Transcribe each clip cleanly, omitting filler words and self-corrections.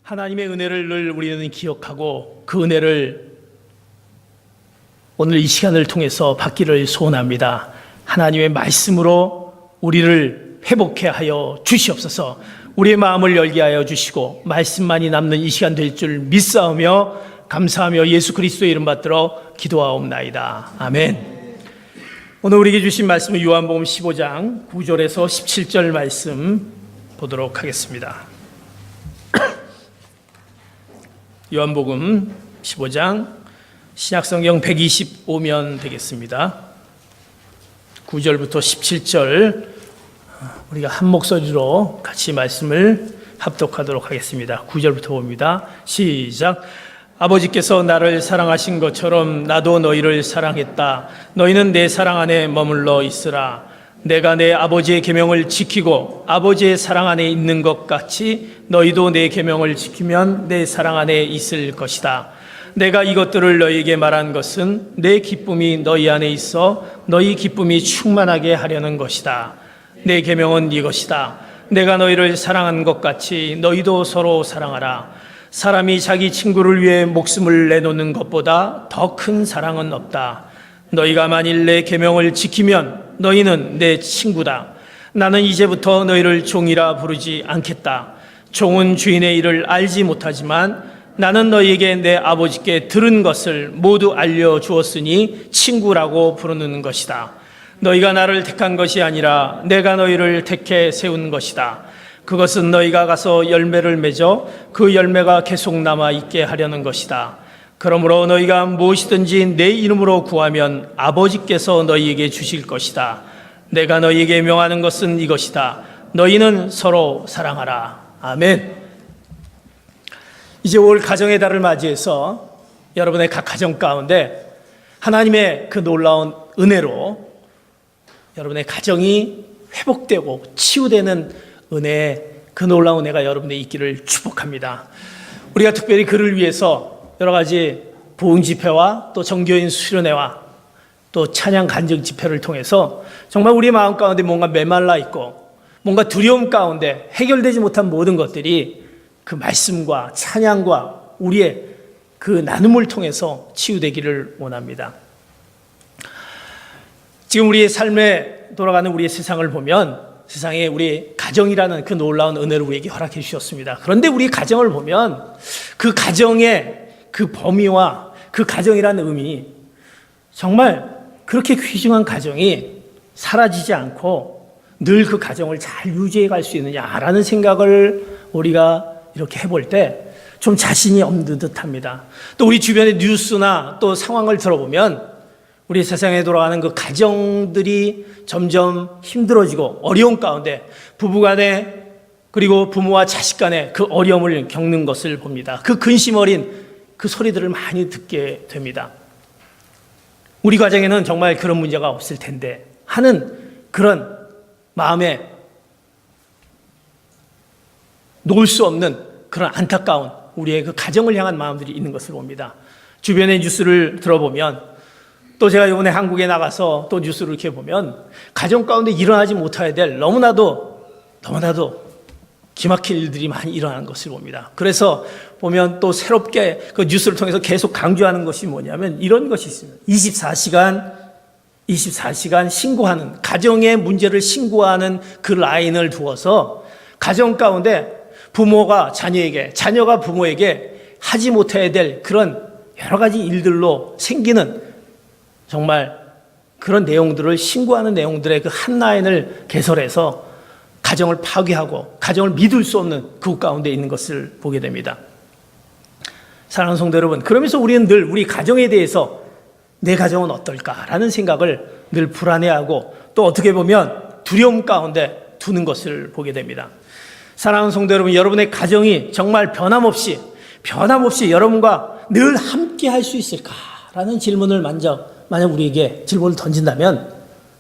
하나님의 은혜를 늘 우리는 기억하고 그 은혜를 오늘 이 시간을 통해서 받기를 소원합니다. 하나님의 말씀으로 우리를 회복해 하여 주시옵소서. 우리의 마음을 열게 하여 주시고 말씀만이 남는 이 시간 될 줄 믿사오며 감사하며 예수 그리스도의 이름 받들어 기도하옵나이다. 아멘. 오늘 우리에게 주신 말씀은 요한복음 15장 9절에서 17절 말씀 보도록 하겠습니다. 요한복음 15장 신약성경 125면 되겠습니다. 9절부터 17절 우리가 한 목소리로 같이 말씀을 합독하도록 하겠습니다. 9절부터 봅니다. 시작. 아버지께서 나를 사랑하신 것처럼 나도 너희를 사랑했다. 너희는 내 사랑 안에 머물러 있으라. 내가 내 아버지의 계명을 지키고 아버지의 사랑 안에 있는 것 같이 너희도 내 계명을 지키면 내 사랑 안에 있을 것이다. 내가 이것들을 너희에게 말한 것은 내 기쁨이 너희 안에 있어 너희 기쁨이 충만하게 하려는 것이다. 내 계명은 이것이다. 내가 너희를 사랑한 것 같이 너희도 서로 사랑하라. 사람이 자기 친구를 위해 목숨을 내놓는 것보다 더 큰 사랑은 없다. 너희가 만일 내 계명을 지키면 너희는 내 친구다. 나는 이제부터 너희를 종이라 부르지 않겠다. 종은 주인의 일을 알지 못하지만 나는 너희에게 내 아버지께 들은 것을 모두 알려주었으니 친구라고 부르는 것이다. 너희가 나를 택한 것이 아니라 내가 너희를 택해 세운 것이다. 그것은 너희가 가서 열매를 맺어 그 열매가 계속 남아있게 하려는 것이다. 그러므로 너희가 무엇이든지 내 이름으로 구하면 아버지께서 너희에게 주실 것이다. 내가 너희에게 명하는 것은 이것이다. 너희는 서로 사랑하라. 아멘. 이제 올 가정의 달을 맞이해서 여러분의 각 가정 가운데 하나님의 그 놀라운 은혜로 여러분의 가정이 회복되고 치유되는 은혜, 그 놀라운 은혜가 여러분의 있기를 축복합니다. 우리가 특별히 그를 위해서 여러 가지 부흥 집회와 또 정교인 수련회와 또 찬양 간증 집회를 통해서 정말 우리 마음 가운데 뭔가 메말라 있고 뭔가 두려움 가운데 해결되지 못한 모든 것들이 그 말씀과 찬양과 우리의 그 나눔을 통해서 치유되기를 원합니다. 지금 우리의 삶에 돌아가는 우리의 세상을 보면 세상에 우리 가정이라는 그 놀라운 은혜를 우리에게 허락해 주셨습니다. 그런데 우리 가정을 보면 그 가정의 그 범위와 그 가정이라는 의미, 정말 그렇게 귀중한 가정이 사라지지 않고 늘 그 가정을 잘 유지해 갈 수 있느냐라는 생각을 우리가 이렇게 해볼 때 좀 자신이 없는 듯합니다. 또 우리 주변의 뉴스나 또 상황을 들어보면 우리 세상에 돌아가는 그 가정들이 점점 힘들어지고 어려운 가운데 부부간에 그리고 부모와 자식 간에 그 어려움을 겪는 것을 봅니다. 그 근심 어린 그 소리들을 많이 듣게 됩니다. 우리 가정에는 정말 그런 문제가 없을 텐데 하는 그런 마음에 놓을 수 없는 그런 안타까운 우리의 그 가정을 향한 마음들이 있는 것을 봅니다. 주변의 뉴스를 들어보면 또 제가 이번에 한국에 나가서 또 뉴스를 이렇게 보면 가정 가운데 일어나지 못해야 될 너무나도 기막힐 일들이 많이 일어나는 것을 봅니다. 그래서 보면 또 새롭게 그 뉴스를 통해서 계속 강조하는 것이 뭐냐면 이런 것이 있습니다. 24시간 신고하는, 가정의 문제를 신고하는 그 라인을 두어서 가정 가운데 부모가 자녀에게, 자녀가 부모에게 하지 못해야 될 그런 여러 가지 일들로 생기는 정말 그런 내용들을 신고하는 내용들의 그 한 라인을 개설해서 가정을 파괴하고 가정을 믿을 수 없는 그 가운데 있는 것을 보게 됩니다. 사랑하는 성도 여러분, 그러면서 우리는 늘 우리 가정에 대해서 내 가정은 어떨까라는 생각을 늘 불안해하고 또 어떻게 보면 두려움 가운데 두는 것을 보게 됩니다. 사랑하는 성도 여러분, 여러분의 가정이 정말 변함없이 여러분과 늘 함께 할 수 있을까라는 질문을 만약 우리에게 질문을 던진다면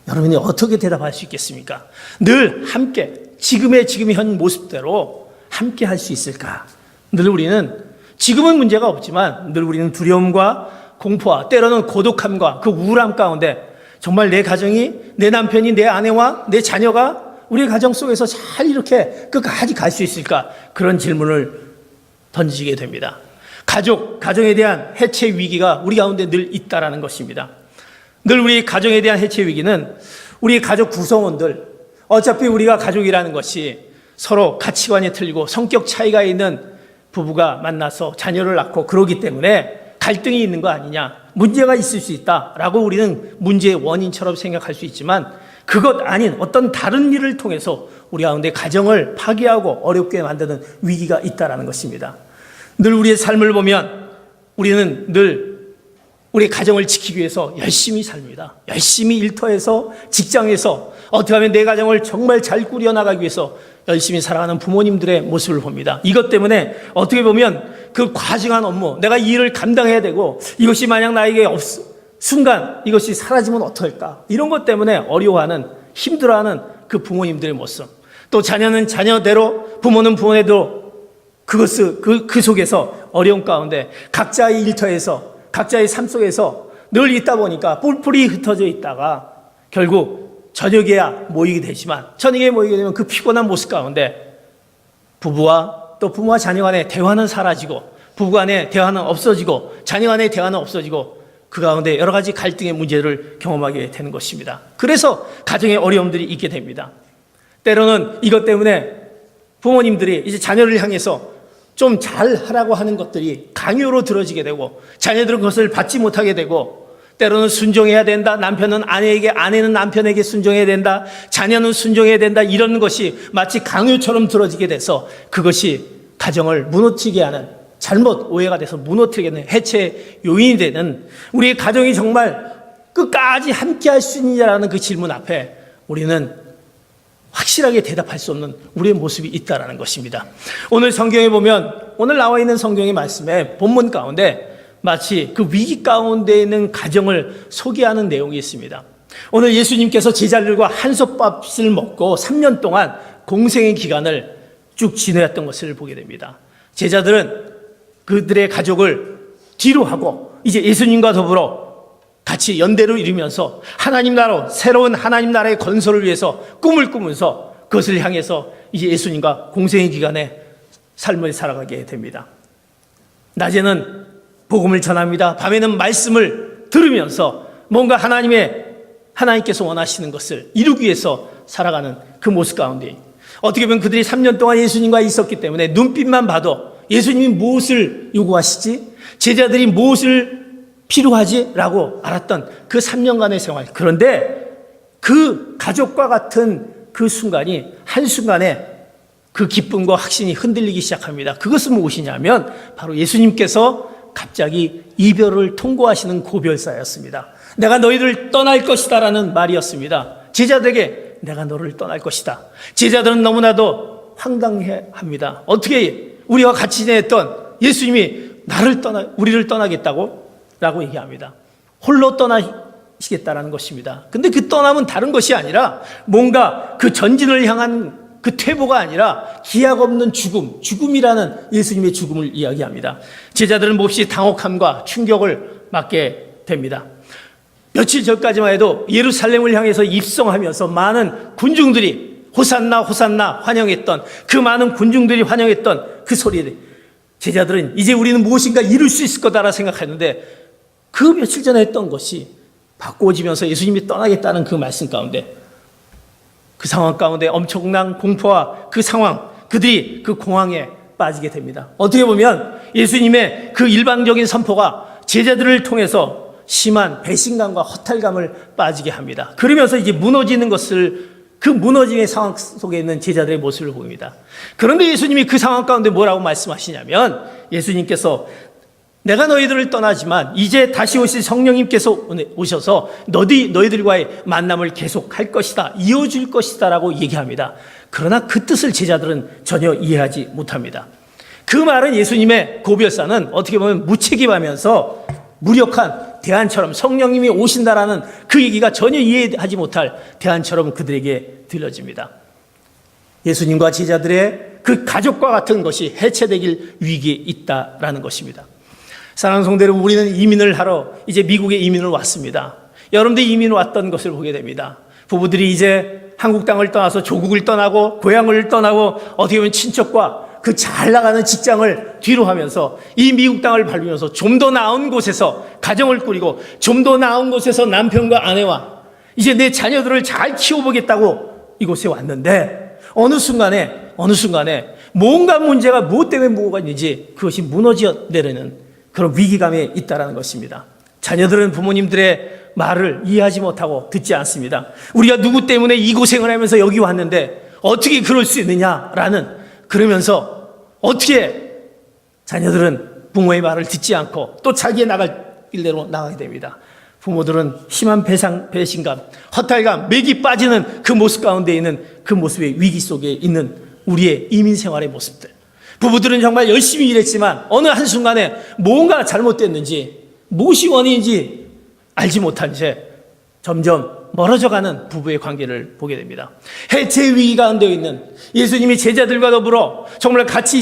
여러분이 어떻게 대답할 수 있겠습니까? 늘 함께, 지금의 현 모습대로 함께 할 수 있을까? 늘 우리는 지금은 문제가 없지만 늘 우리는 두려움과 공포와 때로는 고독함과 그 우울함 가운데 정말 내 가정이, 내 남편이, 내 아내와 내 자녀가 우리 가정 속에서 잘 이렇게 끝까지 갈 수 있을까? 그런 질문을 던지게 됩니다. 가정에 대한 해체 위기가 우리 가운데 늘 있다라는 것입니다. 늘 우리 가정에 대한 해체 위기는 우리 가족 구성원들, 어차피 우리가 가족이라는 것이 서로 가치관이 틀리고 성격 차이가 있는 부부가 만나서 자녀를 낳고 그러기 때문에 갈등이 있는 거 아니냐, 문제가 있을 수 있다라고 우리는 문제의 원인처럼 생각할 수 있지만 그것 아닌 어떤 다른 일을 통해서 우리 가운데 가정을 파괴하고 어렵게 만드는 위기가 있다는 것입니다. 늘 우리의 삶을 보면 우리는 늘 우리 가정을 지키기 위해서 열심히 삽니다. 열심히 일터에서, 직장에서 어떻게 하면 내 가정을 정말 잘 꾸려나가기 위해서 열심히 살아가는 부모님들의 모습을 봅니다. 이것 때문에 어떻게 보면 그 과중한 업무, 내가 이 일을 감당해야 되고 이것이 만약 나에게 순간 이것이 사라지면 어떡할까, 이런 것 때문에 어려워하는, 힘들어하는 그 부모님들의 모습, 또 자녀는 자녀대로, 부모는 부모대로 그 속에서 어려움 가운데 각자의 일터에서, 각자의 삶 속에서 늘 있다 보니까 뿔뿔이 흩어져 있다가 결국 저녁에야 모이게 되지만, 저녁에 모이게 되면 그 피곤한 모습 가운데 부부와 또 부모와 자녀 간의 대화는 사라지고, 부부 간의 대화는 없어지고, 자녀 간의 대화는 없어지고, 그 가운데 여러 가지 갈등의 문제를 경험하게 되는 것입니다. 그래서 가정에 어려움들이 있게 됩니다. 때로는 이것 때문에 부모님들이 이제 자녀를 향해서 좀 잘하라고 하는 것들이 강요로 들어지게 되고, 자녀들은 그것을 받지 못하게 되고, 때로는 순종해야 된다, 남편은 아내에게, 아내는 남편에게 순종해야 된다, 자녀는 순종해야 된다, 이런 것이 마치 강요처럼 들어지게 돼서 그것이 가정을 무너뜨리게 하는, 잘못 오해가 돼서 무너뜨리게 되는 해체 요인이 되는, 우리의 가정이 정말 끝까지 함께 할 수 있느냐라는 그 질문 앞에 우리는 확실하게 대답할 수 없는 우리의 모습이 있다는 것입니다. 오늘 성경에 보면, 오늘 나와 있는 성경의 말씀에 본문 가운데 마치 그 위기 가운데 있는 가정을 소개하는 내용이 있습니다. 오늘 예수님께서 제자들과 한솥밥을 먹고 3년 동안 공생의 기간을 쭉 지내왔던 것을 보게 됩니다. 제자들은 그들의 가족을 뒤로 하고 이제 예수님과 더불어 같이 연대를 이루면서 하나님 나라, 새로운 하나님 나라의 건설을 위해서 꿈을 꾸면서 그것을 향해서 이제 예수님과 공생의 기간에 삶을 살아가게 됩니다. 낮에는 복음을 전합니다. 밤에는 말씀을 들으면서 뭔가 하나님께서 원하시는 것을 이루기 위해서 살아가는 그 모습 가운데, 어떻게 보면 그들이 3년 동안 예수님과 있었기 때문에 눈빛만 봐도 예수님이 무엇을 요구하시지, 제자들이 무엇을 필요하지? 라고 알았던 그 3년간의 생활. 그런데 그 가족과 같은 그 순간이 한순간에 그 기쁨과 확신이 흔들리기 시작합니다. 그것은 무엇이냐면 바로 예수님께서 갑자기 이별을 통고하시는 고별사였습니다. 내가 너희를 떠날 것이다 라는 말이었습니다. 제자들에게 내가 너를 떠날 것이다. 제자들은 너무나도 황당해합니다. 어떻게 우리와 같이 지냈던 예수님이 우리를 떠나겠다고? 라고 얘기합니다. 홀로 떠나시겠다라는 것입니다. 근데 그 떠남은 다른 것이 아니라 뭔가 그 전진을 향한 그 퇴보가 아니라 기약 없는 죽음이라는 예수님의 죽음을 이야기합니다. 제자들은 몹시 당혹함과 충격을 맞게 됩니다. 며칠 전까지만 해도 예루살렘을 향해서 입성하면서 많은 군중들이 호산나 호산나 환영했던, 그 많은 군중들이 환영했던 그 소리를 제자들은 이제 우리는 무엇인가 이룰 수 있을 거다라 생각했는데, 그 며칠 전에 했던 것이 바꿔지면서 예수님이 떠나겠다는 그 말씀 가운데, 그 상황 가운데 엄청난 공포와 그 상황, 그들이 그 공황에 빠지게 됩니다. 어떻게 보면 예수님의 그 일방적인 선포가 제자들을 통해서 심한 배신감과 허탈감을 빠지게 합니다. 그러면서 이제 무너지는 것을, 그 무너짐의 상황 속에 있는 제자들의 모습을 보입니다. 그런데 예수님이 그 상황 가운데 뭐라고 말씀하시냐면, 예수님께서 내가 너희들을 떠나지만 이제 다시 오실 성령님께서 오셔서 너희들과의 만남을 계속할 것이다, 이어줄 것이다 라고 얘기합니다. 그러나 그 뜻을 제자들은 전혀 이해하지 못합니다. 그 말은, 예수님의 고별사는 어떻게 보면 무책임하면서 무력한 대안처럼, 성령님이 오신다라는 그 얘기가 전혀 이해하지 못할 대안처럼 그들에게 들려집니다. 예수님과 제자들의 그 가족과 같은 것이 해체되길 위기에 있다라는 것입니다. 사랑하는 성도 여러분, 우리는 이민을 하러 이제 미국에 이민을 왔습니다. 여러분들이 이민 왔던 것을 보게 됩니다. 부부들이 이제 한국 땅을 떠나서 조국을 떠나고 고향을 떠나고 어떻게 보면 친척과 그 잘 나가는 직장을 뒤로 하면서 이 미국 땅을 밟으면서 좀 더 나은 곳에서 가정을 꾸리고 좀 더 나은 곳에서 남편과 아내와 이제 내 자녀들을 잘 키워보겠다고 이곳에 왔는데 어느 순간에 뭔가 문제가 무엇 때문에 뭐가 있는지 그것이 무너져 내리는 그런 위기감에 있다는 것입니다. 자녀들은 부모님들의 말을 이해하지 못하고 듣지 않습니다. 우리가 누구 때문에 이 고생을 하면서 여기 왔는데 어떻게 그럴 수 있느냐라는, 그러면서 어떻게 자녀들은 부모의 말을 듣지 않고 또 자기의 나갈 길대로 나가게 됩니다. 부모들은 심한 배신감, 허탈감, 맥이 빠지는 그 모습 가운데 있는 그 모습의 위기 속에 있는 우리의 이민 생활의 모습들. 부부들은 정말 열심히 일했지만 어느 한순간에 뭔가 잘못됐는지 무엇이 원인인지 알지 못한 채 점점 멀어져가는 부부의 관계를 보게 됩니다. 해체 위기 가운데 있는 예수님이 제자들과 더불어 정말 같이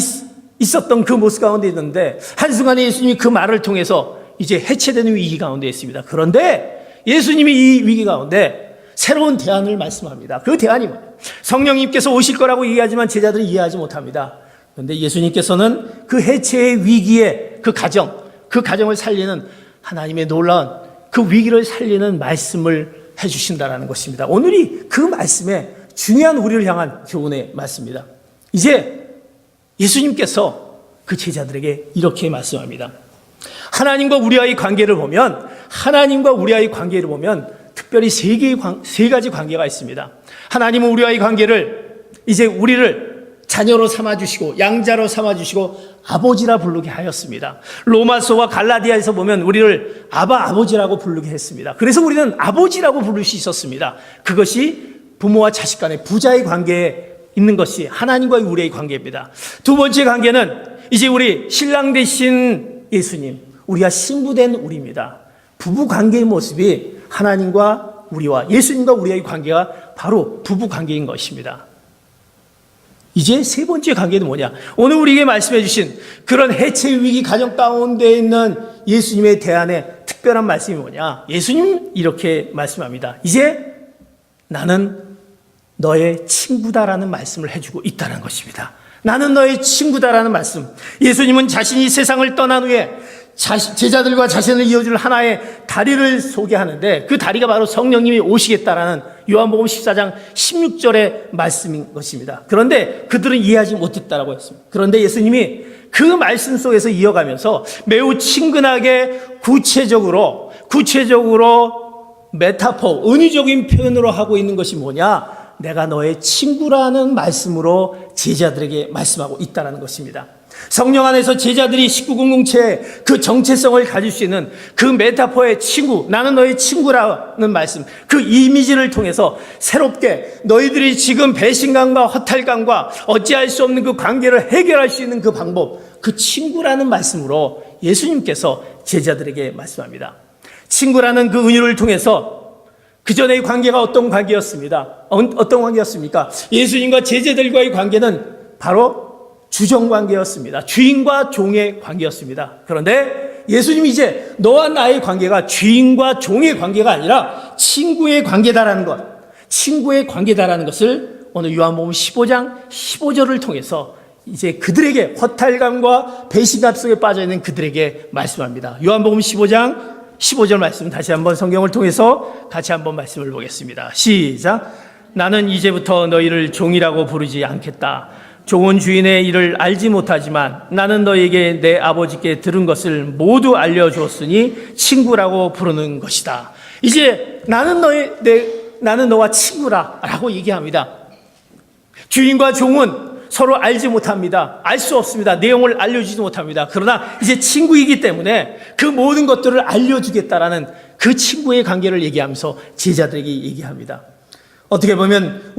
있었던 그 모습 가운데 있는데 한순간에 예수님이 그 말을 통해서 이제 해체되는 위기 가운데 있습니다. 그런데 예수님이 이 위기 가운데 새로운 대안을 말씀합니다. 그 대안이 뭐예요? 성령님께서 오실 거라고 얘기하지만 제자들이 이해하지 못합니다. 그런데 예수님께서는 그 해체의 위기의 그 가정을 살리는 하나님의 놀라운 그 위기를 살리는 말씀을 해주신다는 것입니다. 오늘이 그 말씀에 중요한 우리를 향한 교훈의 말씀입니다. 이제 예수님께서 그 제자들에게 이렇게 말씀합니다. 하나님과 우리와의 관계를 보면 특별히 세 가지 관계가 있습니다. 하나님은 우리와의 관계를 이제 우리를 자녀로 삼아주시고 양자로 삼아주시고 아버지라 부르게 하였습니다. 로마서와 갈라디아에서 보면 우리를 아버지라고 부르게 했습니다. 그래서 우리는 아버지라고 부를 수 있었습니다. 그것이 부모와 자식 간의 부자의 관계에 있는 것이 하나님과의 우리의 관계입니다. 두 번째 관계는 이제 우리 신랑 되신 예수님, 우리가 신부된 우리입니다. 부부 관계의 모습이 하나님과 우리와 예수님과 우리의 관계가 바로 부부 관계인 것입니다. 이제 세 번째 관계는 뭐냐? 오늘 우리에게 말씀해 주신 그런 해체 위기 가정 가운데 있는 예수님의 대안의 특별한 말씀이 뭐냐? 예수님 이렇게 말씀합니다. 이제 나는 너의 친구다라는 말씀을 해주고 있다는 것입니다. 나는 너의 친구다라는 말씀. 예수님은 자신이 세상을 떠난 후에 제자들과 자신을 이어줄 하나의 다리를 소개하는데 그 다리가 바로 성령님이 오시겠다라는 요한복음 14장 16절의 말씀인 것입니다. 그런데 그들은 이해하지 못했다라고 했습니다. 그런데 예수님이 그 말씀 속에서 이어가면서 매우 친근하게 구체적으로 메타포, 은유적인 표현으로 하고 있는 것이 뭐냐? 내가 너의 친구라는 말씀으로 제자들에게 말씀하고 있다는 것입니다. 성령 안에서 제자들이 식구 공동체의 그 정체성을 가질 수 있는 그 메타포의 친구, 나는 너의 친구라는 말씀, 그 이미지를 통해서 새롭게 너희들이 지금 배신감과 허탈감과 어찌할 수 없는 그 관계를 해결할 수 있는 그 방법, 그 친구라는 말씀으로 예수님께서 제자들에게 말씀합니다. 친구라는 그 은유를 통해서 그 전의 관계가 어떤 관계였습니다. 어떤 관계였습니까? 예수님과 제자들과의 관계는 바로 주정관계였습니다. 주인과 종의 관계였습니다. 그런데 예수님이 이제 너와 나의 관계가 주인과 종의 관계가 아니라 친구의 관계다라는 것을 오늘 요한복음 15장 15절을 통해서 이제 그들에게 허탈감과 배신감 속에 빠져있는 그들에게 말씀합니다. 요한복음 15장 15절 말씀 다시 한번 성경을 통해서 같이 한번 말씀을 보겠습니다. 시작. 나는 이제부터 너희를 종이라고 부르지 않겠다. 종은 주인의 일을 알지 못하지만 나는 너에게 내 아버지께 들은 것을 모두 알려주었으니 친구라고 부르는 것이다. 이제 나는 너와 친구라라고 얘기합니다. 주인과 종은 서로 알지 못합니다. 알 수 없습니다. 내용을 알려주지 못합니다. 그러나 이제 친구이기 때문에 그 모든 것들을 알려주겠다라는 그 친구의 관계를 얘기하면서 제자들에게 얘기합니다. 어떻게 보면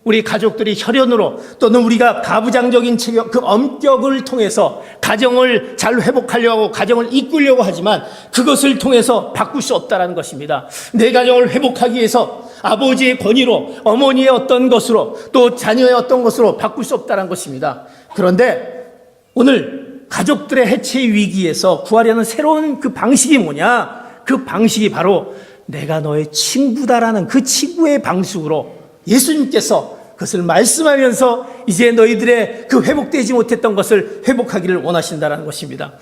우리 가족들이 혈연으로 또는 우리가 가부장적인 체격, 그 엄격을 통해서 가정을 잘 회복하려고 하고 가정을 이끌려고 하지만 그것을 통해서 바꿀 수 없다는 것입니다. 내 가정을 회복하기 위해서 아버지의 권위로, 어머니의 어떤 것으로, 또 자녀의 어떤 것으로 바꿀 수 없다는 것입니다. 그런데 오늘 가족들의 해체 위기에서 구하려는 새로운 그 방식이 뭐냐? 그 방식이 바로 내가 너의 친구다라는 그 친구의 방식으로 예수님께서 그것을 말씀하면서 이제 너희들의 그 회복되지 못했던 것을 회복하기를 원하신다는 것입니다.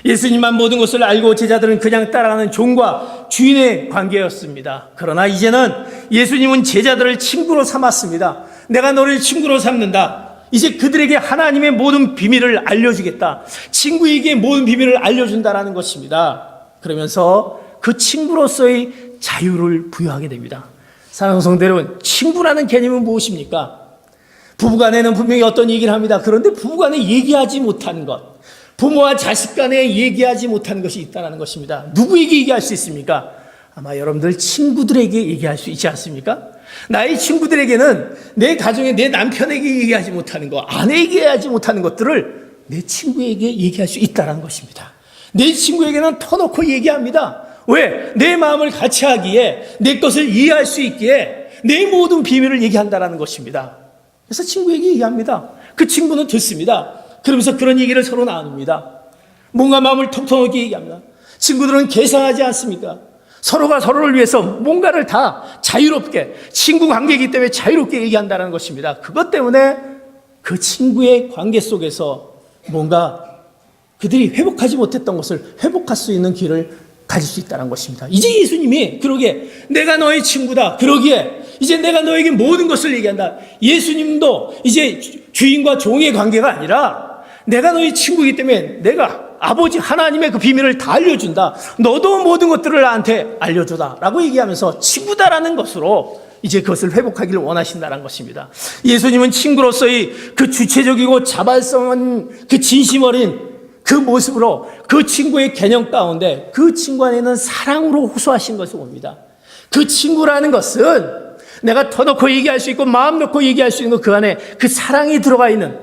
예수님만 모든 것을 알고 제자들은 그냥 따라가는 종과 주인의 관계였습니다. 그러나 이제는 예수님은 제자들을 친구로 삼았습니다. 내가 너를 친구로 삼는다. 이제 그들에게 하나님의 모든 비밀을 알려주겠다. 친구에게 모든 비밀을 알려준다는 것입니다. 그러면서 그 친구로서의 자유를 부여하게 됩니다. 사랑하는 성도 여러분, 친구라는 개념은 무엇입니까? 부부간에는 분명히 어떤 얘기를 합니다. 그런데 부부간에 얘기하지 못하는 것, 부모와 자식 간에 얘기하지 못하는 것이 있다는 것입니다. 누구에게 얘기할 수 있습니까? 아마 여러분들 친구들에게 얘기할 수 있지 않습니까? 나의 친구들에게는 내 가정에 내 남편에게 얘기하지 못하는 것, 아내에게 얘기하지 못하는 것들을 내 친구에게 얘기할 수 있다는 것입니다. 내 친구에게는 터놓고 얘기합니다. 왜? 내 마음을 같이 하기에, 내 것을 이해할 수 있기에 내 모든 비밀을 얘기한다는 것입니다. 그래서 친구에게 얘기합니다. 그 친구는 듣습니다. 그러면서 그런 얘기를 서로 나눕니다. 뭔가 마음을 톡 터놓게 얘기합니다. 친구들은 계산하지 않습니까? 서로가 서로를 위해서 뭔가를 다 자유롭게, 친구 관계이기 때문에 자유롭게 얘기한다는 것입니다. 그것 때문에 그 친구의 관계 속에서 뭔가 그들이 회복하지 못했던 것을 회복할 수 있는 길을 가질 수 있다는 것입니다. 이제 예수님이 그러기에 내가 너의 친구다. 그러기에 이제 내가 너에게 모든 것을 얘기한다. 예수님도 이제 주인과 종의 관계가 아니라 내가 너의 친구이기 때문에 내가 아버지 하나님의 그 비밀을 다 알려준다. 너도 모든 것들을 나한테 알려주다 라고 얘기하면서 친구다라는 것으로 이제 그것을 회복하기를 원하신다는 것입니다. 예수님은 친구로서의 그 주체적이고 자발성한 그 진심 어린 그 모습으로 그 친구의 개념 가운데 그 친구 안에는 사랑으로 호소하신 것을 봅니다. 그 친구라는 것은 내가 터놓고 얘기할 수 있고 마음 놓고 얘기할 수 있는 그 안에 그 사랑이 들어가 있는,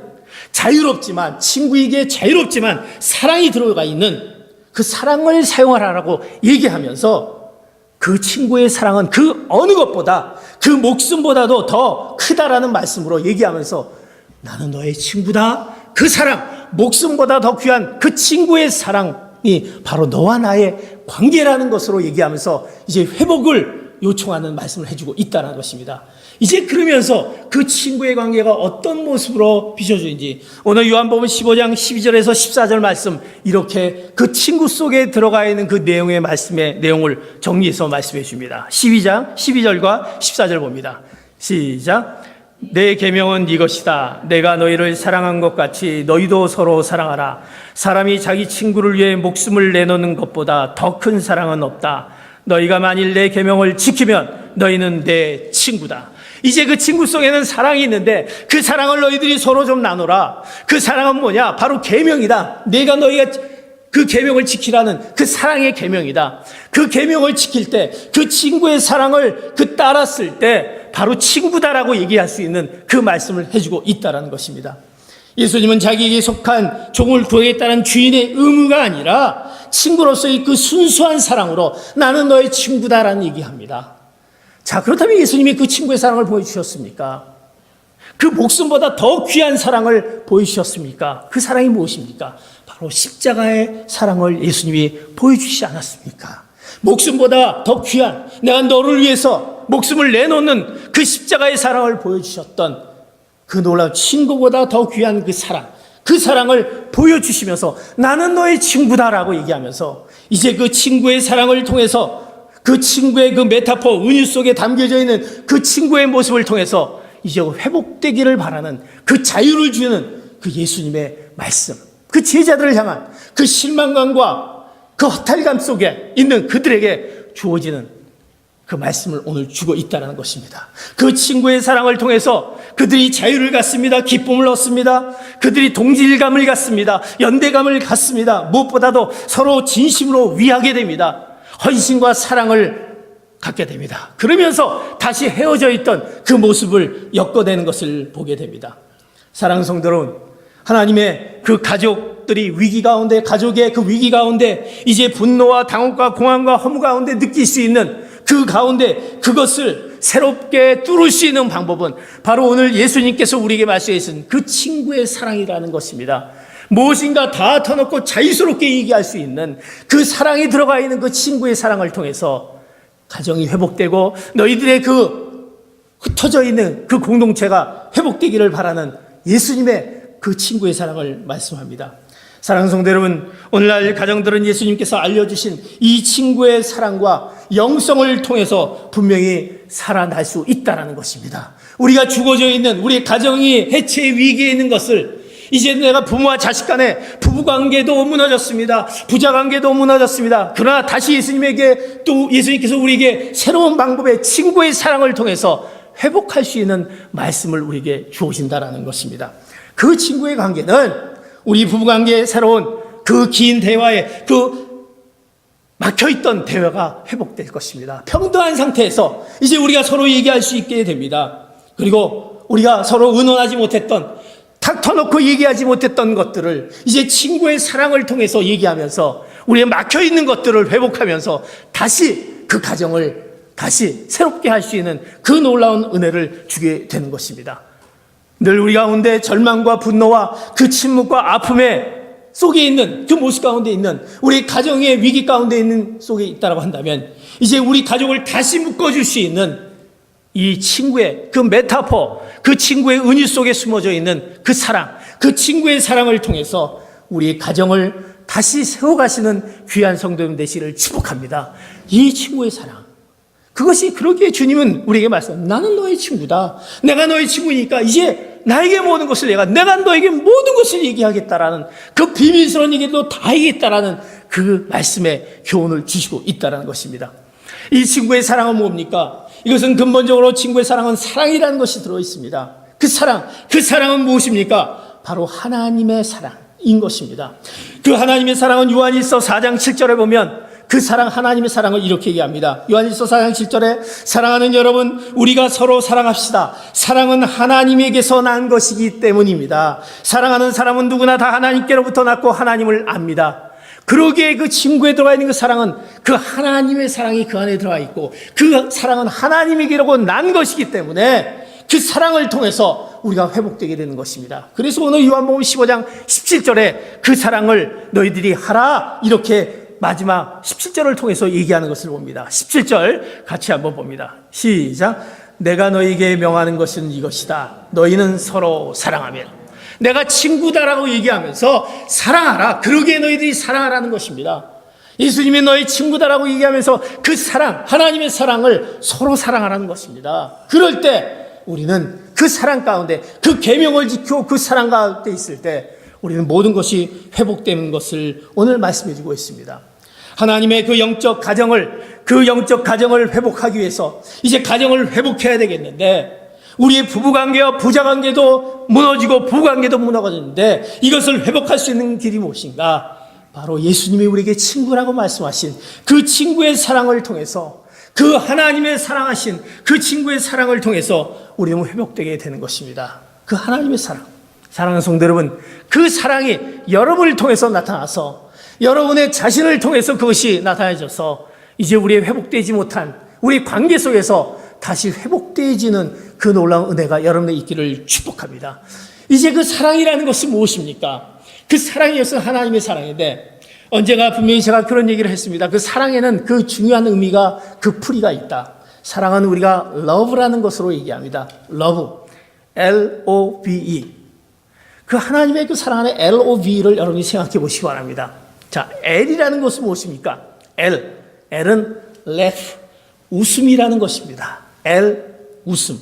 자유롭지만, 친구에게 자유롭지만 사랑이 들어가 있는 그 사랑을 사용하라고 얘기하면서 그 친구의 사랑은 그 어느 것보다, 그 목숨보다도 더 크다라는 말씀으로 얘기하면서 나는 너의 친구다. 그 사랑, 목숨보다 더 귀한 그 친구의 사랑이 바로 너와 나의 관계라는 것으로 얘기하면서 이제 회복을 요청하는 말씀을 해주고 있다는 것입니다. 이제 그러면서 그 친구의 관계가 어떤 모습으로 비춰지는지 오늘 요한복음 15장 12절에서 14절 말씀, 이렇게 그 친구 속에 들어가 있는 그 내용의 말씀의 내용을 정리해서 말씀해 줍니다. 12장 12절과 14절 봅니다. 시작. 내 계명은 이것이다. 내가 너희를 사랑한 것 같이 너희도 서로 사랑하라. 사람이 자기 친구를 위해 목숨을 내놓는 것보다 더 큰 사랑은 없다. 너희가 만일 내 계명을 지키면 너희는 내 친구다. 이제 그 친구 속에는 사랑이 있는데 그 사랑을 너희들이 서로 좀 나누라. 그 사랑은 뭐냐? 바로 계명이다. 내가 너희가 그 계명을 지키라는 그 사랑의 계명이다. 그 계명을 지킬 때, 그 친구의 사랑을 따랐을 때 바로 친구다라고 얘기할 수 있는 그 말씀을 해주고 있다는 것입니다. 예수님은 자기에게 속한 종을 구하겠다는 주인의 의무가 아니라 친구로서의 그 순수한 사랑으로 나는 너의 친구다라는 얘기합니다. 자, 그렇다면 예수님이 그 친구의 사랑을 보여주셨습니까? 그 목숨보다 더 귀한 사랑을 보여주셨습니까? 그 사랑이 무엇입니까? 바로 십자가의 사랑을 예수님이 보여주시지 않았습니까? 목숨보다 더 귀한, 내가 너를 위해서 목숨을 내놓는 그 십자가의 사랑을 보여주셨던 그 놀라운 친구보다 더 귀한 그 사랑, 그 사랑을 보여주시면서 나는 너의 친구다라고 얘기하면서 이제 그 친구의 사랑을 통해서 그 친구의 그 메타포, 은유 속에 담겨져 있는 그 친구의 모습을 통해서 이제 회복되기를 바라는 그 자유를 주는 그 예수님의 말씀, 그 제자들을 향한 그 실망감과 그 허탈감 속에 있는 그들에게 주어지는 그 말씀을 오늘 주고 있다는 것입니다. 그 친구의 사랑을 통해서 그들이 자유를 갖습니다. 기쁨을 얻습니다. 그들이 동질감을 갖습니다. 연대감을 갖습니다. 무엇보다도 서로 진심으로 위하게 됩니다. 헌신과 사랑을 갖게 됩니다. 그러면서 다시 헤어져 있던 그 모습을 엮어내는 것을 보게 됩니다. 사랑하는 성도 여러분, 하나님의 그 가족들이 위기 가운데, 가족의 그 위기 가운데 이제 분노와 당혹과 공황과 허무 가운데 느낄 수 있는 그 가운데 그것을 새롭게 뚫을 수 있는 방법은 바로 오늘 예수님께서 우리에게 말씀하신 그 친구의 사랑이라는 것입니다. 무엇인가 다 터놓고 자유스럽게 얘기할 수 있는 그 사랑이 들어가 있는 그 친구의 사랑을 통해서 가정이 회복되고 너희들의 그 흩어져 있는 그 공동체가 회복되기를 바라는 예수님의 그 친구의 사랑을 말씀합니다. 사랑하는 성도 여러분, 오늘날 가정들은 예수님께서 알려주신 이 친구의 사랑과 영성을 통해서 분명히 살아날 수 있다는 것입니다. 우리가 죽어져 있는 우리 가정이 해체의 위기에 있는 것을, 이제 내가 부모와 자식 간에 부부관계도 무너졌습니다. 부자관계도 무너졌습니다. 그러나 다시 예수님에게, 또 예수님께서 우리에게 새로운 방법의 친구의 사랑을 통해서 회복할 수 있는 말씀을 우리에게 주어진다는 것입니다. 그 친구의 관계는 우리 부부관계의 새로운 그 긴 대화에 그 막혀있던 대화가 회복될 것입니다. 평등한 상태에서 이제 우리가 서로 얘기할 수 있게 됩니다. 그리고 우리가 서로 의논하지 못했던, 탁 터놓고 얘기하지 못했던 것들을 이제 친구의 사랑을 통해서 얘기하면서 우리의 막혀있는 것들을 회복하면서 다시 그 가정을 다시 새롭게 할 수 있는 그 놀라운 은혜를 주게 되는 것입니다. 늘 우리 가운데 절망과 분노와 그 침묵과 아픔의 속에 있는 그 모습 가운데 있는 우리 가정의 위기 가운데 있는 속에 있다고 한다면, 이제 우리 가족을 다시 묶어줄 수 있는 이 친구의 그 메타포, 그 친구의 은유 속에 숨어져 있는 그 사랑, 그 친구의 사랑을 통해서 우리 가정을 다시 세워가시는 귀한 성도님 되시기를 축복합니다. 이 친구의 사랑, 그것이 그렇게 주님은 우리에게 말씀합니다. 나는 너의 친구다. 내가 너의 친구니까 이제 나에게 모든 것을 내가 너에게 모든 것을 얘기하겠다라는 그 비밀스러운 얘기도 다 하겠다라는 그 말씀의 교훈을 주시고 있다는 것입니다. 이 친구의 사랑은 뭡니까? 이것은 근본적으로 친구의 사랑은 사랑이라는 것이 들어있습니다. 그 사랑은 무엇입니까? 바로 하나님의 사랑인 것입니다. 그 하나님의 사랑은 요한일서 4장 7절에 보면 그 사랑, 하나님의 사랑을 이렇게 얘기합니다. 요한일서 4장 7절에 사랑하는 여러분, 우리가 서로 사랑합시다. 사랑은 하나님에게서 난 것이기 때문입니다. 사랑하는 사람은 누구나 다 하나님께로부터 났고 하나님을 압니다. 그러기에 그 친구에 들어가 있는 그 사랑은 그 하나님의 사랑이 그 안에 들어가 있고, 그 사랑은 하나님에게로 난 것이기 때문에 그 사랑을 통해서 우리가 회복되게 되는 것입니다. 그래서 오늘 요한복음 15장 17절에 그 사랑을 너희들이 하라, 이렇게 마지막 17절을 통해서 얘기하는 것을 봅니다. 17절 같이 한번 봅니다. 시작. 내가 너희에게 명하는 것은 이것이다. 너희는 서로 사랑하며. 내가 친구다라고 얘기하면서 사랑하라. 그러기에 너희들이 사랑하라는 것입니다. 예수님이 너희 친구다라고 얘기하면서 그 사랑, 하나님의 사랑을 서로 사랑하라는 것입니다. 그럴 때 우리는 그 사랑 가운데, 그 계명을 지키고 그 사랑 가운데 있을 때 우리는 모든 것이 회복되는 것을 오늘 말씀해 주고 있습니다. 하나님의 그 영적 가정을 회복하기 위해서 이제 가정을 회복해야 되겠는데, 우리의 부부관계와 부자관계도 무너지고 부부관계도 무너졌는데 이것을 회복할 수 있는 길이 무엇인가? 바로 예수님이 우리에게 친구라고 말씀하신 그 친구의 사랑을 통해서, 그 하나님의 사랑하신 그 친구의 사랑을 통해서 우리는 회복되게 되는 것입니다. 그 하나님의 사랑, 사랑하는 성도 여러분, 그 사랑이 여러분을 통해서 나타나서 여러분의 자신을 통해서 그것이 나타나져서 이제 우리의 회복되지 못한 우리 관계 속에서 다시 회복되어지는 그 놀라운 은혜가 여러분의 있기를 축복합니다. 이제 그 사랑이라는 것은 무엇입니까? 그 사랑이 것은 하나님의 사랑인데, 언젠가 분명히 제가 그런 얘기를 했습니다. 그 사랑에는 그 중요한 의미가, 그 풀이가 있다. 사랑은 우리가 love라는 것으로 얘기합니다. love, L-O-V-E. 그 하나님의 그 사랑 안에 L-O-V-E를 여러분이 생각해 보시기 바랍니다. 자, L이라는 것은 무엇입니까? L은 laugh, 웃음이라는 것입니다. L, 웃음.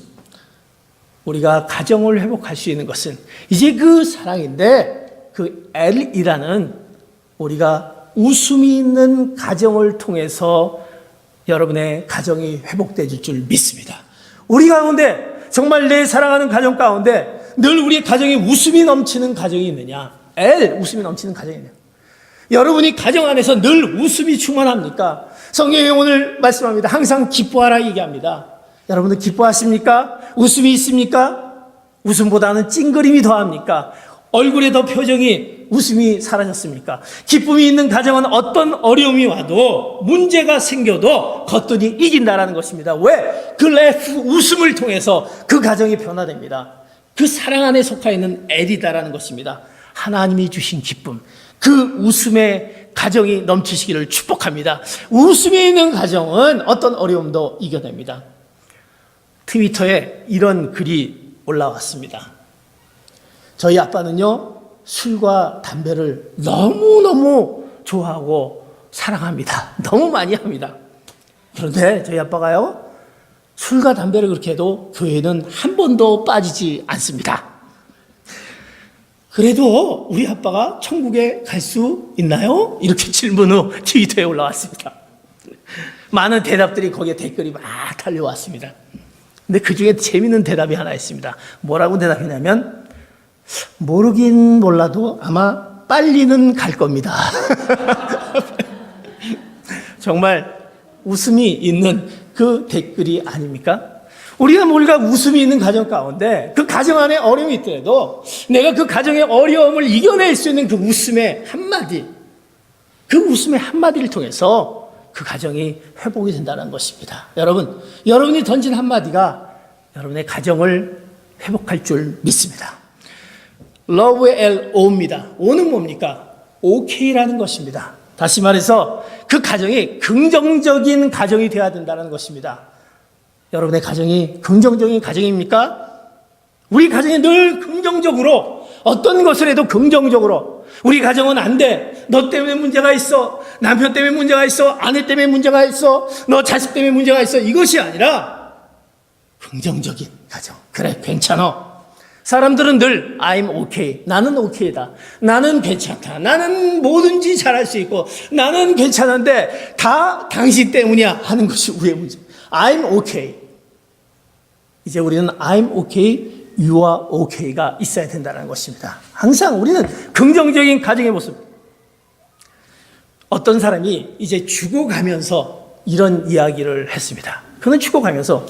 우리가 가정을 회복할 수 있는 것은 이제 그 사랑인데, 그 L이라는 우리가 웃음이 있는 가정을 통해서 여러분의 가정이 회복되질 줄 믿습니다. 우리 가운데 정말 내 사랑하는 가정 가운데 늘 우리의 가정에 웃음이 넘치는 가정이 있느냐? 웃음이 넘치는 가정이 있느냐? 여러분이 가정 안에서 늘 웃음이 충만합니까? 성경이 오늘 말씀합니다. 항상 기뻐하라 얘기합니다. 여러분들 기뻐하십니까? 웃음이 있습니까? 웃음보다는 찡그림이 더합니까? 얼굴에 더 표정이, 웃음이 사라졌습니까? 기쁨이 있는 가정은 어떤 어려움이 와도, 문제가 생겨도 겉돈이 이긴다라는 것입니다. 왜? 그 웃음을 통해서 그 가정이 변화됩니다. 그 사랑 안에 속하 있는 L이다라는 것입니다. 하나님이 주신 기쁨, 그 웃음의 가정이 넘치시기를 축복합니다. 웃음이 있는 가정은 어떤 어려움도 이겨냅니다. 트위터에 이런 글이 올라왔습니다. 저희 아빠는요, 술과 담배를 너무너무 좋아하고 사랑합니다. 너무 많이 합니다. 그런데 저희 아빠가요, 술과 담배를 그렇게 해도 교회는 한 번도 빠지지 않습니다. 그래도 우리 아빠가 천국에 갈 수 있나요? 이렇게 질문 후 트위터에 올라왔습니다. 많은 대답들이 거기에 댓글이 막 달려왔습니다. 근데 그 중에 재밌는 대답이 하나 있습니다. 뭐라고 대답했냐면, 모르긴 몰라도 아마 빨리는 갈 겁니다. 정말 웃음이 있는 그 댓글이 아닙니까? 우리가 뭔가 웃음이 있는 가정 가운데 그 가정 안에 어려움이 있더라도 내가 그 가정의 어려움을 이겨낼 수 있는 그 웃음의 한마디, 그 웃음의 한마디를 통해서 그 가정이 회복이 된다는 것입니다. 여러분, 여러분이 던진 한마디가 여러분의 가정을 회복할 줄 믿습니다. 러브의 L, O입니다. O는 뭡니까? OK라는 것입니다. 다시 말해서 그 가정이 긍정적인 가정이 되어야 된다는 것입니다. 여러분의 가정이 긍정적인 가정입니까? 우리 가정이 늘 긍정적으로, 어떤 것을 해도 긍정적으로, 우리 가정은 안 돼, 너 때문에 문제가 있어, 남편 때문에 문제가 있어, 아내 때문에 문제가 있어, 너 자식 때문에 문제가 있어, 이것이 아니라 긍정적인 가정. 그래, 괜찮아. 사람들은 늘 I'm okay, 나는 okay다, 나는 괜찮다, 나는 뭐든지 잘할 수 있고 나는 괜찮은데 다 당신 때문이야 하는 것이 우리의 문제. I'm okay. 이제 우리는 I'm okay, you are okay가 있어야 된다는 것입니다. 항상 우리는 긍정적인 가정의 모습. 어떤 사람이 이제 죽어가면서 이런 이야기를 했습니다. 그는 죽어가면서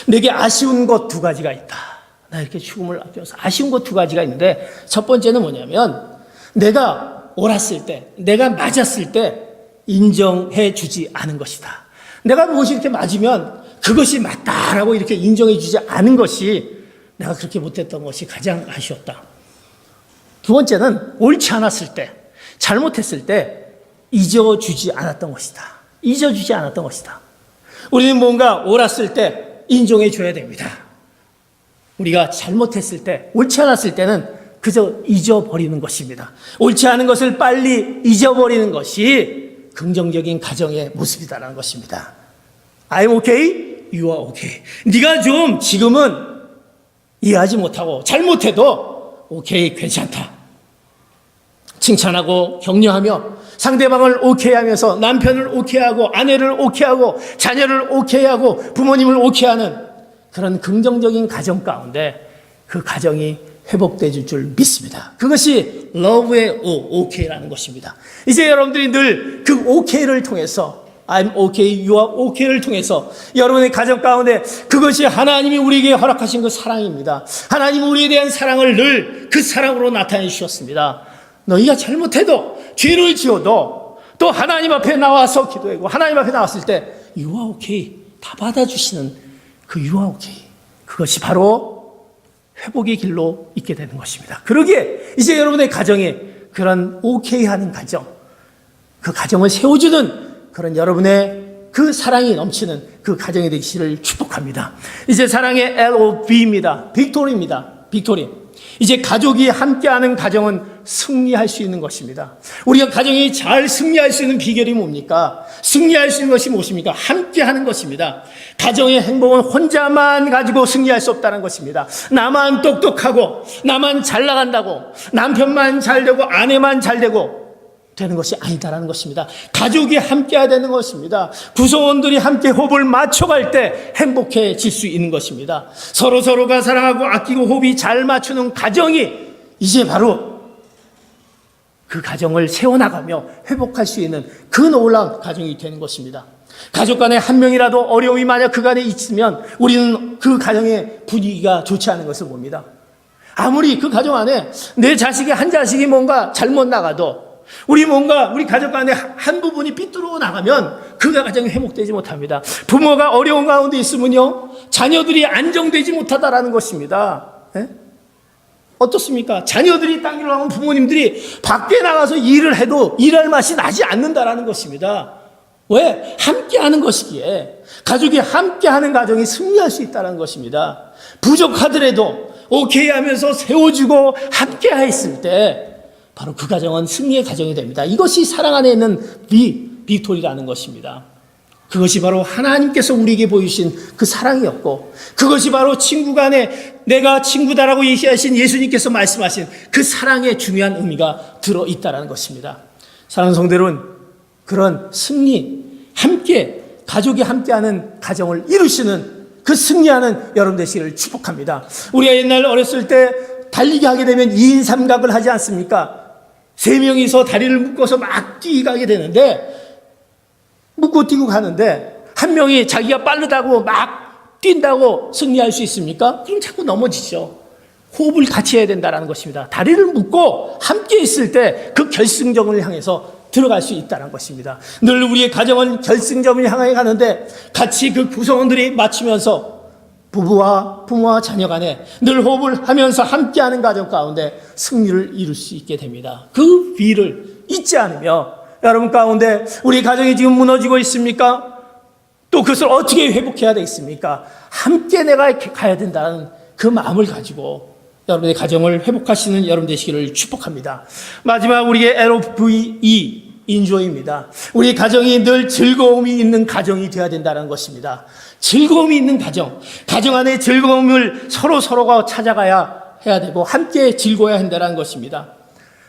내게 아쉬운 것 두 가지가 있다. 나 이렇게 죽음을 앞두면서 아쉬운 것 두 가지가 있는데, 첫 번째는 뭐냐면 내가 옳았을 때, 내가 맞았을 때 인정해 주지 않은 것이다. 내가 무엇이 이렇게 맞으면 그것이 맞다라고 이렇게 인정해 주지 않은 것이 내가 그렇게 못했던 것이 가장 아쉬웠다. 두 번째는 옳지 않았을 때, 잘못했을 때 잊어주지 않았던 것이다. 잊어주지 않았던 것이다. 우리는 뭔가 옳았을 때 인정해 줘야 됩니다. 우리가 잘못했을 때, 옳지 않았을 때는 그저 잊어버리는 것입니다. 옳지 않은 것을 빨리 잊어버리는 것이 긍정적인 가정의 모습이다라는 것입니다. I'm okay, you are okay. 네가 좀 지금은 이해하지 못하고 잘못해도 오케이, 괜찮다. 칭찬하고 격려하며 상대방을 오케이 하면서 남편을 오케이 하고 아내를 오케이 하고 자녀를 오케이 하고 부모님을 오케이 하는 그런 긍정적인 가정 가운데 그 가정이 회복될 줄 믿습니다. 그것이 러브의 OK라는 것입니다. 이제 여러분들이 늘 그 OK를 통해서 I'm okay, you are okay를 통해서 여러분의 가정 가운데 그것이 하나님이 우리에게 허락하신 그 사랑입니다. 하나님은 우리에 대한 사랑을 늘 그 사랑으로 나타내 주셨습니다. 너희가 잘못해도 죄를 지어도 또 하나님 앞에 나와서 기도하고 하나님 앞에 나왔을 때 You are okay, 다 받아주시는 그 You are okay, 그것이 바로 회복의 길로 있게 되는 것입니다. 그러기에 이제 여러분의 가정에 그런 오케이 하는 가정, 그 가정을 세워주는 그런 여러분의 그 사랑이 넘치는 그 가정이 되기를 축복합니다. 이제 사랑의 LOV입니다. 빅토리입니다. 빅토리. 이제 가족이 함께하는 가정은 승리할 수 있는 것입니다. 우리가 가정이 잘 승리할 수 있는 비결이 뭡니까? 승리할 수 있는 것이 무엇입니까? 함께하는 것입니다. 가정의 행복은 혼자만 가지고 승리할 수 없다는 것입니다. 나만 똑똑하고 나만 잘 나간다고 남편만 잘 되고 아내만 잘 되고 되는 것이 아니다라는 것입니다. 가족이 함께해야 되는 것입니다. 구성원들이 함께 호흡을 맞춰갈 때 행복해질 수 있는 것입니다. 서로가 사랑하고 아끼고 호흡이 잘 맞추는 가정이 이제 바로 그 가정을 세워나가며 회복할 수 있는 그 놀라운 가정이 되는 것입니다. 가족 간에 한 명이라도 어려움이 만약 그 간에 있으면 우리는 그 가정의 분위기가 좋지 않은 것을 봅니다. 아무리 그 가정 안에 내 자식이 한 자식이 뭔가 잘못 나가도 우리 가족 간에 한 부분이 삐뚤어 나가면 그 가정이 회복되지 못합니다. 부모가 어려운 가운데 있으면요, 자녀들이 안정되지 못하다라는 것입니다. 네? 어떻습니까? 자녀들이 딴 길로 가면 부모님들이 밖에 나가서 일을 해도 일할 맛이 나지 않는다라는 것입니다. 왜? 함께하는 것이기에 가족이 함께하는 가정이 승리할 수 있다는 것입니다. 부족하더라도 오케이 하면서 세워주고 함께했을 때 바로 그 가정은 승리의 가정이 됩니다. 이것이 사랑 안에 있는 빅토리라는 것입니다. 그것이 바로 하나님께서 우리에게 보이신 그 사랑이었고, 그것이 바로 친구 간에 내가 친구다라고 얘기하신 예수님께서 말씀하신 그 사랑의 중요한 의미가 들어있다는 것입니다. 사랑하는 성도 여러분, 그런 승리, 함께 가족이 함께하는 가정을 이루시는 그 승리하는 여러분 되시기를 축복합니다. 우리가 옛날 어렸을 때 달리기 하게 되면 2인 삼각을 하지 않습니까? 3명이서 다리를 묶어서 막 뛰게 되는데, 묶고 뛰고 가는데 한 명이 자기가 빠르다고 막 뛴다고 승리할 수 있습니까? 그럼 자꾸 넘어지죠. 호흡을 같이 해야 된다는 것입니다. 다리를 묶고 함께 있을 때 그 결승점을 향해서 들어갈 수 있다는 것입니다. 늘 우리의 가정은 결승점을 향해 가는데 같이 그 구성원들이 맞추면서 부모와 자녀 간에 늘 호흡을 하면서 함께하는 가정 가운데 승리를 이룰 수 있게 됩니다. 그 비를 잊지 않으며 여러분 가운데 우리 가정이 지금 무너지고 있습니까? 또 그것을 어떻게 회복해야 되겠습니까? 함께 내가 가야 된다는 그 마음을 가지고 여러분의 가정을 회복하시는 여러분 되시기를 축복합니다. 마지막 우리의 LOVE 인조입니다. 우리 가정이 늘 즐거움이 있는 가정이 되어야 된다는 것입니다. 즐거움이 있는 가정 안에 즐거움을 서로가 찾아가야 해야 되고 함께 즐거워야 한다는 것입니다.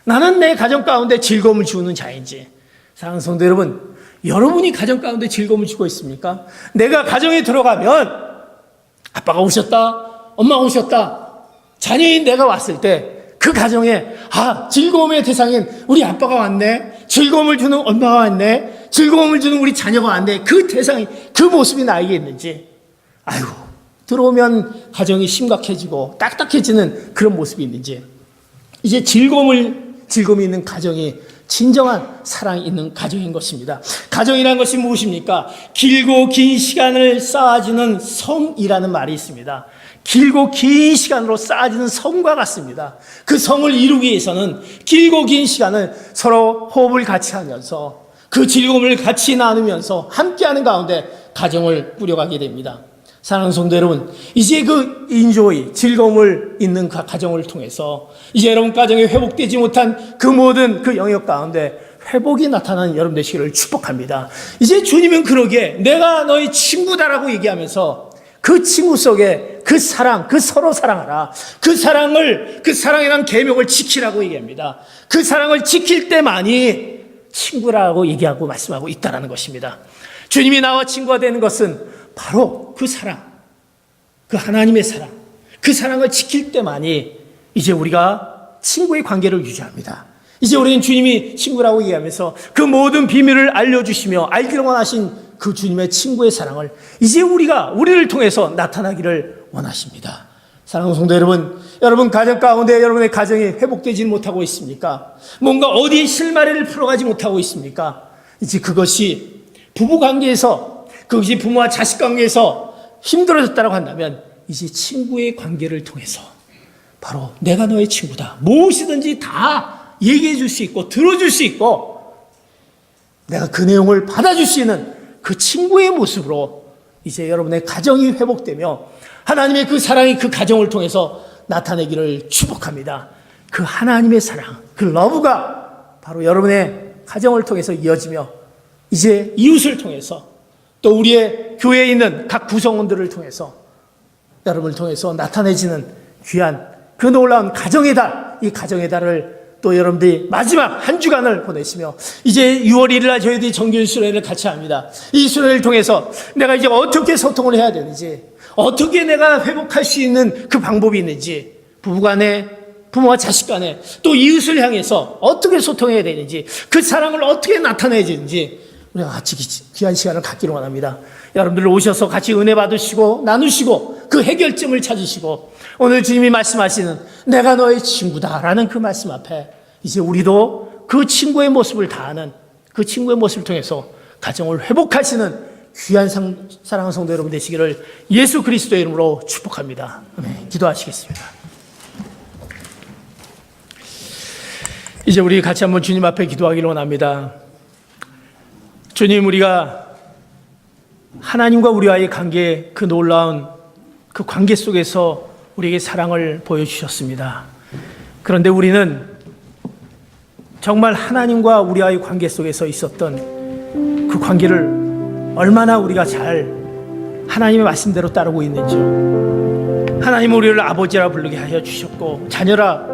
나는 내 가정 가운데 즐거움을 주는 자인지, 사랑하는 성도 여러분, 여러분이 가정 가운데 즐거움을 주고 있습니까? 내가 가정에 들어가면 아빠가 오셨다, 엄마가 오셨다, 자녀인 내가 왔을 때 그 가정에 즐거움의 대상인 우리 아빠가 왔네, 즐거움을 주는 엄마가 왔네, 즐거움을 주는 우리 자녀가 왔네, 그 대상이, 그 모습이 나에게 있는지, 들어오면 가정이 심각해지고 딱딱해지는 그런 모습이 있는지, 이제 즐거움이 있는 가정이 진정한 사랑이 있는 가정인 것입니다. 가정이라는 것이 무엇입니까? 길고 긴 시간을 쌓아지는 성이라는 말이 있습니다. 길고 긴 시간으로 쌓아지는 성과 같습니다. 그 성을 이루기 위해서는 길고 긴 시간을 서로 호흡을 같이 하면서 그 즐거움을 같이 나누면서 함께하는 가운데 가정을 꾸려가게 됩니다. 사랑하는 성도 여러분, 이제 그 인조이, 즐거움을 있는 그 가정을 통해서 이제 여러분 가정에 회복되지 못한 그 모든 그 영역 가운데 회복이 나타나는 여러분 되시기를 축복합니다. 이제 주님은 그러게 내가 너희 친구다라고 얘기하면서 그 친구 속에 그 사랑, 그 서로 사랑하라, 그 사랑이란 계명을 지키라고 얘기합니다. 그 사랑을 지킬 때만이 친구라고 얘기하고 말씀하고 있다는 것입니다. 주님이 나와 친구가 되는 것은 바로 그 사랑, 그 하나님의 사랑, 그 사랑을 지킬 때만이 이제 우리가 친구의 관계를 유지합니다. 이제 우리는 주님이 친구라고 얘기하면서 그 모든 비밀을 알려주시며 알기를 원하신 그 주님의 친구의 사랑을 이제 우리를 통해서 나타나기를 원하십니다. 사랑하는 성도 여러분, 여러분 가정 가운데 여러분의 가정이 회복되지 못하고 있습니까? 뭔가 어디에 실마리를 풀어가지 못하고 있습니까? 이제 그것이 부부관계에서, 그것이 부모와 자식 관계에서 힘들어졌다고 한다면 이제 친구의 관계를 통해서 바로 내가 너의 친구다, 무엇이든지 다 얘기해 줄 수 있고 들어줄 수 있고 내가 그 내용을 받아줄 수 있는 그 친구의 모습으로 이제 여러분의 가정이 회복되며 하나님의 그 사랑이 그 가정을 통해서 나타내기를 축복합니다. 그 하나님의 사랑, 그 러브가 바로 여러분의 가정을 통해서 이어지며 이제 이웃을 통해서 또 우리의 교회에 있는 각 구성원들을 통해서 여러분을 통해서 나타내지는 귀한 그 놀라운 가정의 달, 이 가정의 달을 또 여러분들이 마지막 한 주간을 보내시며 이제 6월 1일 날 저희들이 정규일 수련회를 같이 합니다. 이 수련회를 통해서 내가 이제 어떻게 소통을 해야 되는지, 어떻게 내가 회복할 수 있는 그 방법이 있는지, 부부간에, 부모와 자식 간에, 또 이웃을 향해서 어떻게 소통해야 되는지, 그 사랑을 어떻게 나타내야 되는지 우리가 같이 귀한 시간을 갖기를 원합니다. 여러분들 오셔서 같이 은혜 받으시고 나누시고 그 해결점을 찾으시고 오늘 주님이 말씀하시는 내가 너의 친구다라는 그 말씀 앞에 이제 우리도 그 친구의 모습을 다하는 그 친구의 모습을 통해서 가정을 회복하시는 귀한 사랑하는 성도 여러분 되시기를 예수 그리스도의 이름으로 축복합니다. 아멘. 기도하시겠습니다. 이제 우리 같이 한번 주님 앞에 기도하기를 원합니다. 주님, 우리가 하나님과 우리와의 관계, 그 놀라운 그 관계 속에서 우리에게 사랑을 보여주셨습니다. 그런데 우리는 정말 하나님과 우리와의 관계 속에서 있었던 그 관계를 얼마나 우리가 잘 하나님의 말씀대로 따르고 있는지요. 하나님은 우리를 아버지라 부르게 하여 주셨고, 자녀라,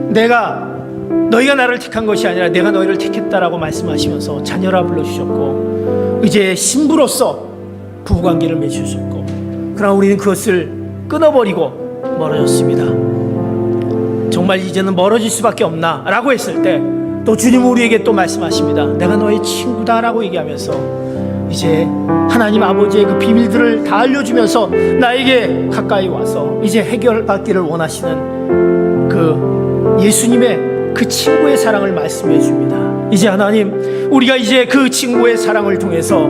너희가 나를 택한 것이 아니라 내가 너희를 택했다라고 말씀하시면서 자녀라 불러주셨고, 이제 신부로서 부부관계를 맺으셨고, 그러나 우리는 그것을 끊어버리고 멀어졌습니다. 정말 이제는 멀어질 수밖에 없나 라고 했을 때 또 주님은 우리에게 또 말씀하십니다. 내가 너의 친구다 라고 얘기하면서 이제 하나님 아버지의 그 비밀들을 다 알려주면서 나에게 가까이 와서 이제 해결받기를 원하시는 그 예수님의 그 친구의 사랑을 말씀해 줍니다. 이제 하나님, 우리가 이제 그 친구의 사랑을 통해서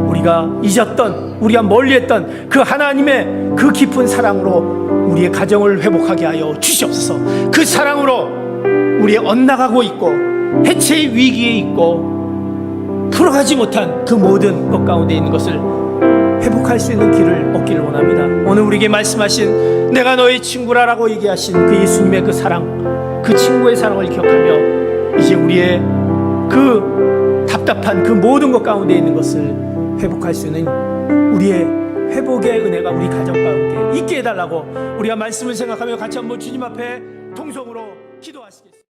우리가 잊었던, 우리가 멀리했던 그 하나님의 그 깊은 사랑으로 우리의 가정을 회복하게 하여 주시옵소서. 그 사랑으로 우리의 엇나가고 있고 해체의 위기에 있고 풀어가지 못한 그 모든 것 가운데 있는 것을 회복할 수 있는 길을 얻기를 원합니다. 오늘 우리에게 말씀하신 내가 너의 친구라라고 얘기하신 그 예수님의 그 사랑, 그 친구의 사랑을 기억하며 이제 우리의 그 답답한 그 모든 것 가운데 있는 것을 회복할 수 있는 우리의 회복의 은혜가 우리 가정 가운데 있게 해달라고 우리가 말씀을 생각하며 같이 한번 주님 앞에 통성으로 기도하시겠습니다.